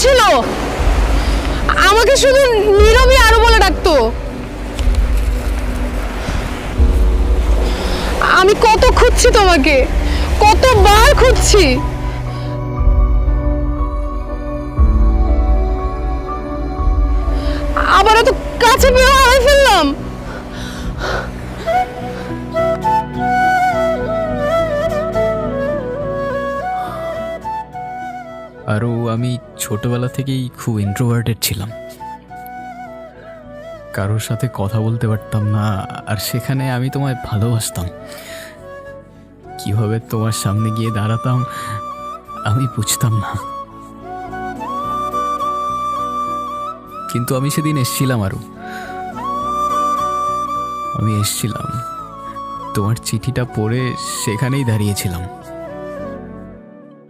ছিল, আমাকে শুধু নীরবই আরো বলে ডাকতো। আমি কত খুঁজছি তোমাকে, কতবার খুঁজছি, আবার এত কাছে পেয়ে হারিয়ে ফেললাম। আরও আমি ছোটবেলা থেকেই খুব ইন্ট্রোভার্টেড ছিলাম, কারোর সাথে কথা বলতে পারতাম না। আর সেখানে আমি তোমায় ভালোবাসতাম। কিভাবে তোমার সামনে গিয়ে দাঁড়াতাম আমি বুঝতাম না। কিন্তু আমি সেদিন এসছিলাম আরও, আমি এসছিলাম, তোমার চিঠিটা পড়ে সেখানেই দাঁড়িয়েছিলাম।